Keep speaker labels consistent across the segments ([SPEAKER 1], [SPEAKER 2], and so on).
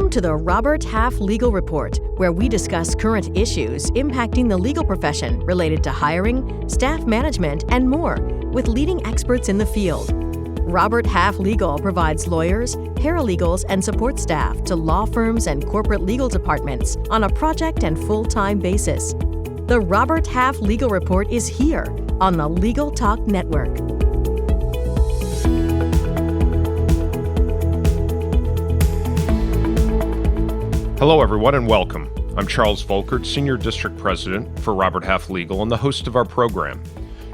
[SPEAKER 1] Welcome to the Robert Half Legal Report, where we discuss current issues impacting the legal profession related to hiring, staff management, and more, with leading experts in the field. Robert Half Legal provides lawyers, paralegals, and support staff to law firms and corporate legal departments on a project and full-time basis. The Robert Half Legal Report is here on the Legal Talk Network.
[SPEAKER 2] Hello, everyone, and welcome. I'm Charles Volkert, Senior District President for Robert Half Legal and the host of our program.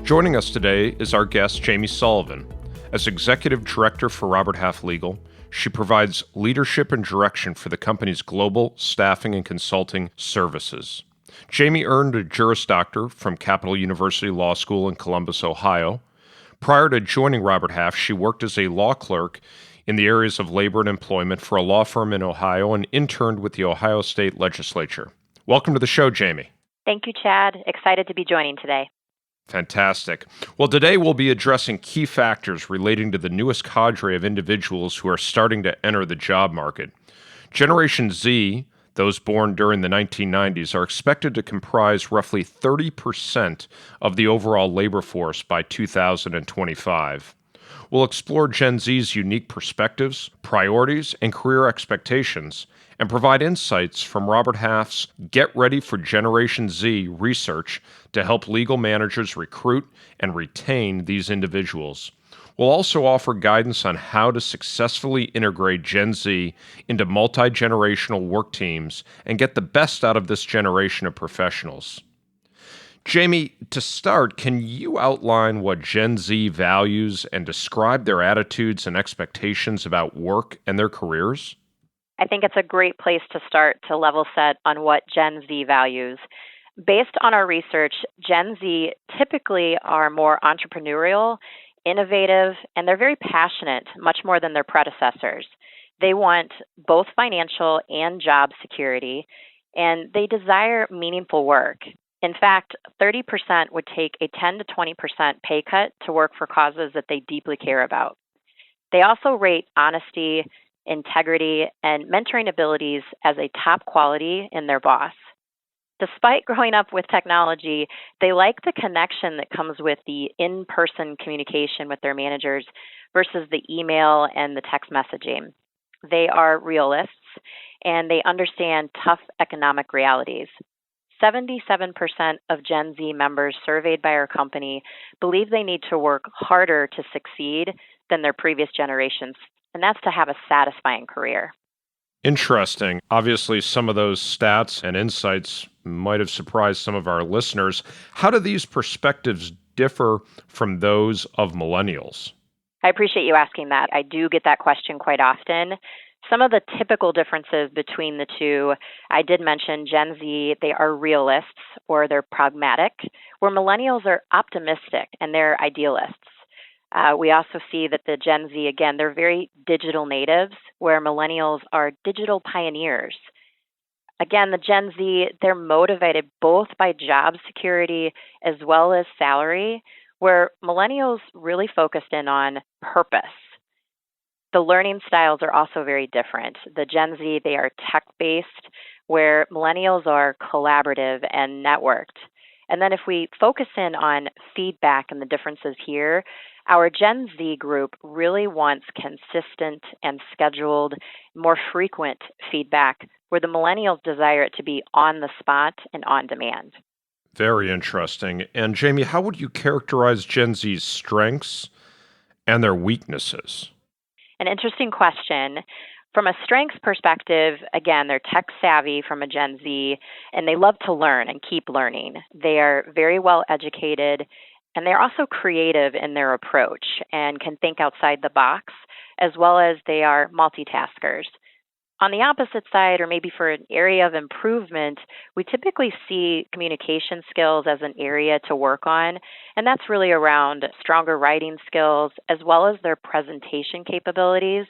[SPEAKER 2] Joining us today is our guest, Jamy Sullivan. As Executive Director for Robert Half Legal, she provides leadership and direction for the company's global staffing and consulting services. Jamy earned a Juris Doctor from Capital University Law School in Columbus, Ohio. Prior to joining Robert Half, she worked as a law clerk in the areas of labor and employment for a law firm in Ohio and interned with the Ohio State Legislature. Welcome to the show, Jamy.
[SPEAKER 3] Thank you, Chad. Excited to be joining today.
[SPEAKER 2] Fantastic. Well, today we'll be addressing key factors relating to the newest cadre of individuals who are starting to enter the job market. Generation Z, those born during the 1990s, are expected to comprise roughly 30% of the overall labor force by 2025. We'll explore Gen Z's unique perspectives, priorities, and career expectations, and provide insights from Robert Half's Get Ready for Generation Z research to help legal managers recruit and retain these individuals. We'll also offer guidance on how to successfully integrate Gen Z into multi-generational work teams and get the best out of this generation of professionals. Jamy, to start, can you outline what Gen Z values and describe their attitudes and expectations about work and their careers?
[SPEAKER 3] I think it's a great place to start to level set on what Gen Z values. Based on our research, Gen Z typically are more entrepreneurial, innovative, and they're very passionate, much more than their predecessors. They want both financial and job security, and they desire meaningful work. In fact, 30% would take a 10 to 20% pay cut to work for causes that they deeply care about. They also rate honesty, integrity, and mentoring abilities as a top quality in their boss. Despite growing up with technology, they like the connection that comes with the in-person communication with their managers versus the email and the text messaging. They are realists, and they understand tough economic realities. 77% of Gen Z members surveyed by our company believe they need to work harder to succeed than their previous generations, and that's to have a satisfying career.
[SPEAKER 2] Interesting. Obviously, some of those stats and insights might have surprised some of our listeners. How do these perspectives differ from those of millennials?
[SPEAKER 3] I appreciate you asking that. I do get that question quite often. Some of the typical differences between the two, I did mention Gen Z, they are realists or they're pragmatic, where millennials are optimistic and they're idealists. We also see that the Gen Z, again, they're very digital natives, where millennials are digital pioneers. Again, the Gen Z, they're motivated both by job security as well as salary, where millennials really focused in on purpose. The learning styles are also very different. The Gen Z, they are tech-based, where millennials are collaborative and networked. And then if we focus in on feedback and the differences here, our Gen Z group really wants consistent and scheduled, more frequent feedback, where the millennials desire it to be on the spot and on demand.
[SPEAKER 2] Very interesting. And Jamy, how would you characterize Gen Z's strengths and their weaknesses?
[SPEAKER 3] An interesting question. From a strengths perspective, again, they're tech savvy from a Gen Z, and they love to learn and keep learning. They are very well educated, and they're also creative in their approach and can think outside the box, as well as they are multitaskers. On the opposite side, or maybe for an area of improvement, we typically see communication skills as an area to work on, and that's really around stronger writing skills as well as their presentation capabilities.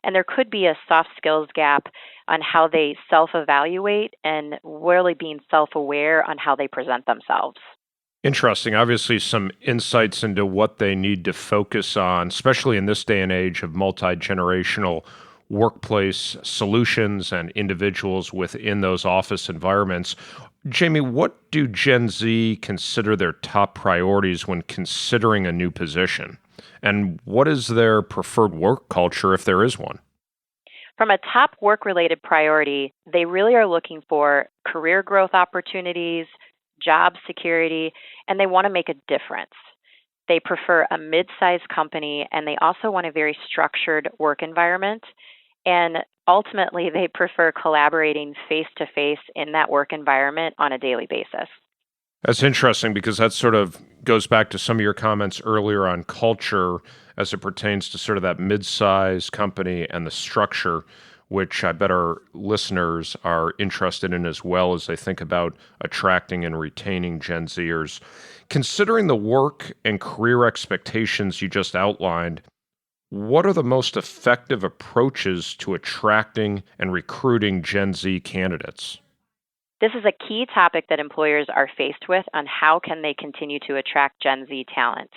[SPEAKER 3] And there could be a soft skills gap on how they self-evaluate and really being self-aware on how they present themselves.
[SPEAKER 2] Interesting. Obviously, some insights into what they need to focus on, especially in this day and age of multi-generational workplace solutions and individuals within those office environments. Jamy, what do Gen Z consider their top priorities when considering a new position? And what is their preferred work culture if there is one?
[SPEAKER 3] From a top work-related priority, they really are looking for career growth opportunities, job security, and they want to make a difference. They prefer a mid-sized company, and they also want a very structured work environment. And ultimately, they prefer collaborating face-to-face in that work environment on a daily basis.
[SPEAKER 2] That's interesting because that sort of goes back to some of your comments earlier on culture as it pertains to sort of that mid-sized company and the structure, which I bet our listeners are interested in as well as they think about attracting and retaining Gen Zers. Considering the work and career expectations you just outlined, what are the most effective approaches to attracting and recruiting Gen Z candidates?
[SPEAKER 3] This is a key topic that employers are faced with on how can they continue to attract Gen Z talent.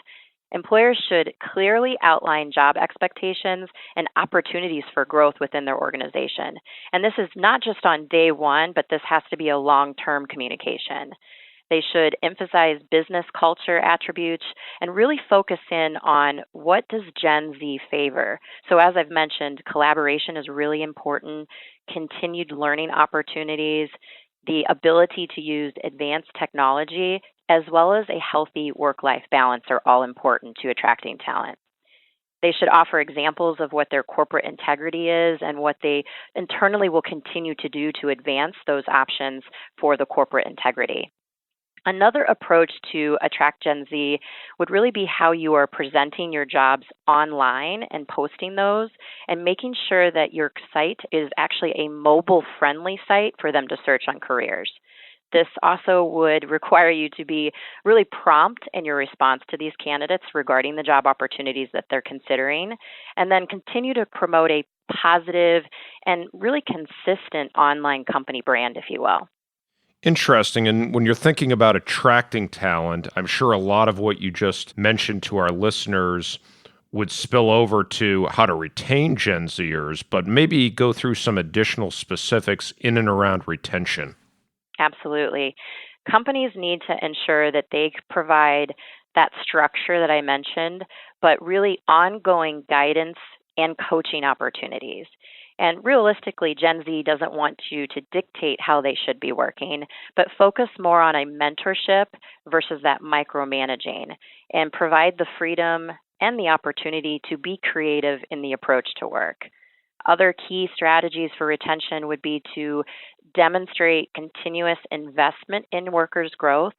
[SPEAKER 3] Employers should clearly outline job expectations and opportunities for growth within their organization. And this is not just on day one, but this has to be a long-term communication. They should emphasize business culture attributes and really focus in on what does Gen Z favor. So as I've mentioned, collaboration is really important, continued learning opportunities, the ability to use advanced technology, as well as a healthy work-life balance are all important to attracting talent. They should offer examples of what their corporate integrity is and what they internally will continue to do to advance those options for the corporate integrity. Another approach to attract Gen Z would really be how you are presenting your jobs online and posting those and making sure that your site is actually a mobile-friendly site for them to search on careers. This also would require you to be really prompt in your response to these candidates regarding the job opportunities that they're considering, and then continue to promote a positive and really consistent online company brand, if you will.
[SPEAKER 2] Interesting. And when you're thinking about attracting talent, I'm sure a lot of what you just mentioned to our listeners would spill over to how to retain Gen Zers, but maybe go through some additional specifics in and around retention.
[SPEAKER 3] Absolutely. Companies need to ensure that they provide that structure that I mentioned, but really ongoing guidance and coaching opportunities. And realistically, Gen Z doesn't want you to dictate how they should be working, but focus more on a mentorship versus that micromanaging and provide the freedom and the opportunity to be creative in the approach to work. Other key strategies for retention would be to demonstrate continuous investment in workers' growth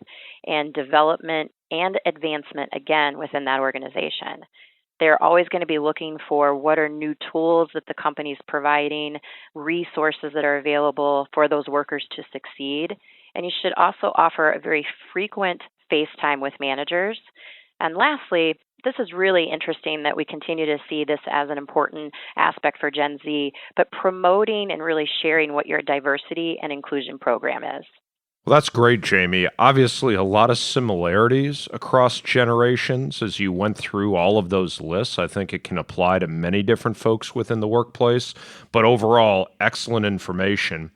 [SPEAKER 3] and development and advancement again within that organization. They're always going to be looking for what are new tools that the company's providing, resources that are available for those workers to succeed. And you should also offer a very frequent FaceTime with managers. And lastly, this is really interesting that we continue to see this as an important aspect for Gen Z, but promoting and really sharing what your diversity and inclusion program is.
[SPEAKER 2] Well, that's great, Jamy. Obviously, a lot of similarities across generations as you went through all of those lists. I think it can apply to many different folks within the workplace, but overall, excellent information.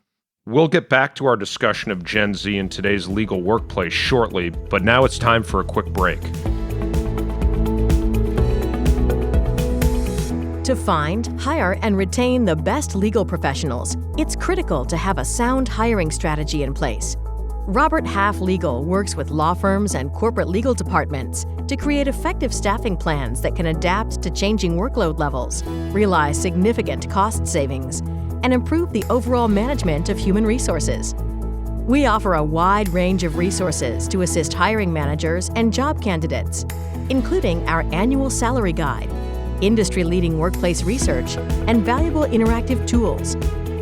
[SPEAKER 2] We'll get back to our discussion of Gen Z in today's legal workplace shortly, but now it's time for a quick break.
[SPEAKER 1] To find, hire, and retain the best legal professionals, it's critical to have a sound hiring strategy in place. Robert Half Legal works with law firms and corporate legal departments to create effective staffing plans that can adapt to changing workload levels, realize significant cost savings, and improve the overall management of human resources. We offer a wide range of resources to assist hiring managers and job candidates, including our annual salary guide, industry-leading workplace research, and valuable interactive tools.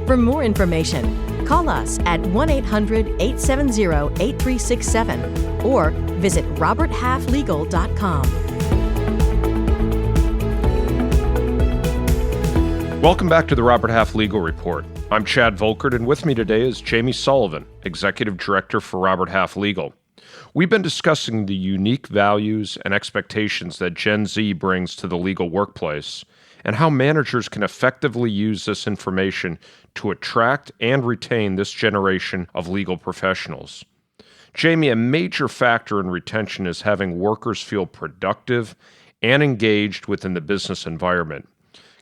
[SPEAKER 1] For more information, call us at 1-800-870-8367 or visit roberthalflegal.com.
[SPEAKER 2] Welcome back to the Robert Half Legal Report. I'm Chad Volkert, and with me today is Jamy Sullivan, Executive Director for Robert Half Legal. We've been discussing the unique values and expectations that Gen Z brings to the legal workplace and how managers can effectively use this information to attract and retain this generation of legal professionals. Jamy, a major factor in retention is having workers feel productive and engaged within the business environment.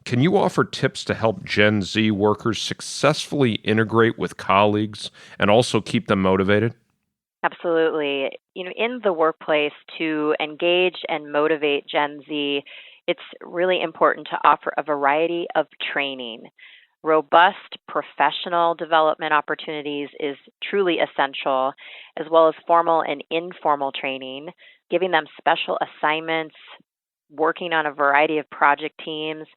[SPEAKER 2] Can you offer tips to help Gen Z workers successfully integrate with colleagues and also keep them motivated?
[SPEAKER 3] Absolutely. In the workplace, to engage and motivate Gen Z, it's really important to offer a variety of training. Robust professional development opportunities is truly essential, as well as formal and informal training, giving them special assignments, working on a variety of project teams,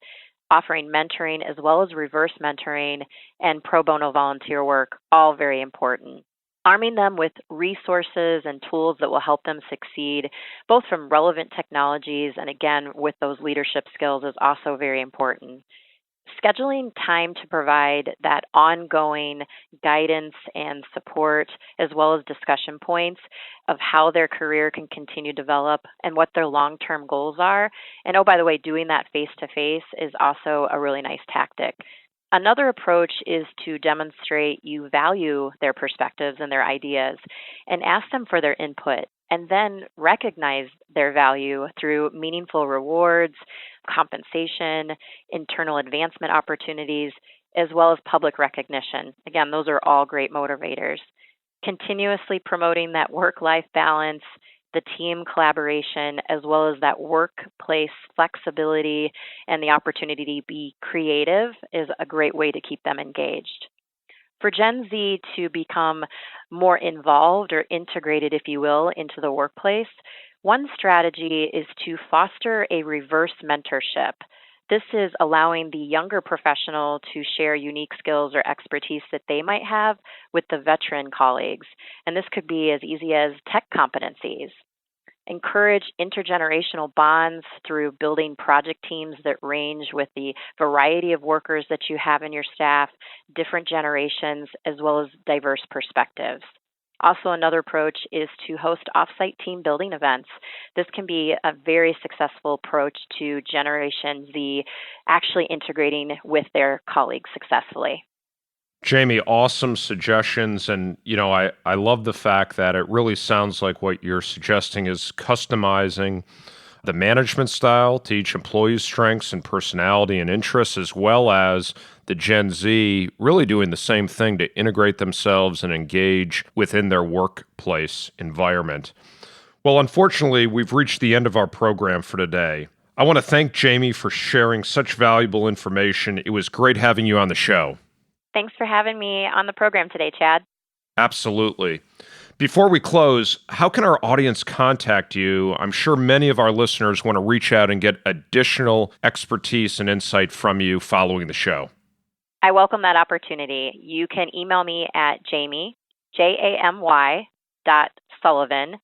[SPEAKER 3] offering mentoring as well as reverse mentoring, and pro bono volunteer work, all very important. Arming them with resources and tools that will help them succeed, both from relevant technologies and again with those leadership skills, is also very important. Scheduling time to provide that ongoing guidance and support, as well as discussion points of how their career can continue to develop and what their long-term goals are. And oh, by the way, doing that face-to-face is also a really nice tactic. Another approach is to demonstrate you value their perspectives and their ideas and ask them for their input, and then recognize their value through meaningful rewards, compensation, internal advancement opportunities, as well as public recognition. Again, those are all great motivators. Continuously promoting that work-life balance, the team collaboration, as well as that workplace flexibility and the opportunity to be creative is a great way to keep them engaged. For Gen Z to become more involved or integrated, if you will, into the workplace, one strategy is to foster a reverse mentorship. This is allowing the younger professional to share unique skills or expertise that they might have with the veteran colleagues. And this could be as easy as tech competencies. Encourage intergenerational bonds through building project teams that range with the variety of workers that you have in your staff, different generations, as well as diverse perspectives. Also, another approach is to host off-site team building events. This can be a very successful approach to Generation Z actually integrating with their colleagues successfully.
[SPEAKER 2] Jamy, awesome suggestions. And, I love the fact that it really sounds like what you're suggesting is customizing the management style to each employee's strengths and personality and interests, as well as the Gen Z really doing the same thing to integrate themselves and engage within their workplace environment. Well, unfortunately, we've reached the end of our program for today. I want to thank Jamy for sharing such valuable information. It was great having you on the show.
[SPEAKER 3] Thanks for having me on the program today, Chad.
[SPEAKER 2] Absolutely. Before we close, how can our audience contact you? I'm sure many of our listeners want to reach out and get additional expertise and insight from you following the show.
[SPEAKER 3] I welcome that opportunity. You can email me at Jamy, Jamy.Sullivan, Sullivan,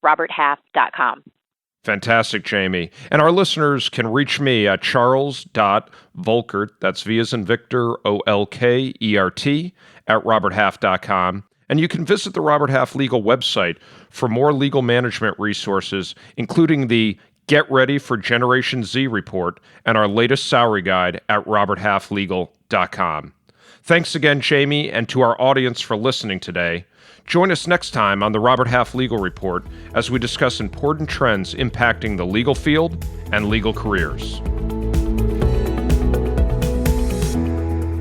[SPEAKER 3] @roberthalf.com.
[SPEAKER 2] Fantastic, Jamy. And our listeners can reach me at charles.volkert, that's V as in Victor, Olkert, @roberthalf.com. And you can visit the Robert Half Legal website for more legal management resources, including the Get Ready for Generation Z report and our latest salary guide at roberthalflegal.com. Thanks again, Jamy, and to our audience for listening today. Join us next time on the Robert Half Legal Report as we discuss important trends impacting the legal field and legal careers.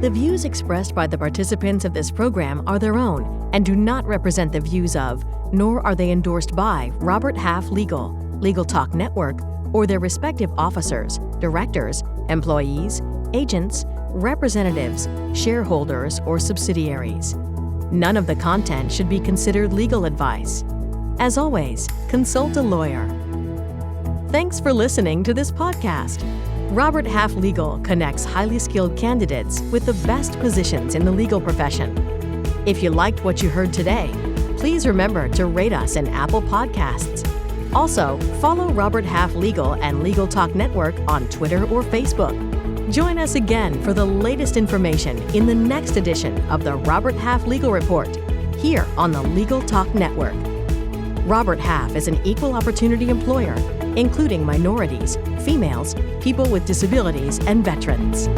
[SPEAKER 1] The views expressed by the participants of this program are their own and do not represent the views of, nor are they endorsed by, Robert Half Legal, Legal Talk Network, or their respective officers, directors, employees, agents, representatives, shareholders, or subsidiaries. None of the content should be considered legal advice. As always, consult a lawyer. Thanks for listening to this podcast. Robert Half Legal connects highly skilled candidates with the best positions in the legal profession. If you liked what you heard today, please remember to rate us in Apple Podcasts. Also, follow Robert Half Legal and Legal Talk Network on Twitter or Facebook. Join us again for the latest information in the next edition of the Robert Half Legal Report, here on the Legal Talk Network. Robert Half is an equal opportunity employer, including minorities, females, people with disabilities, and veterans.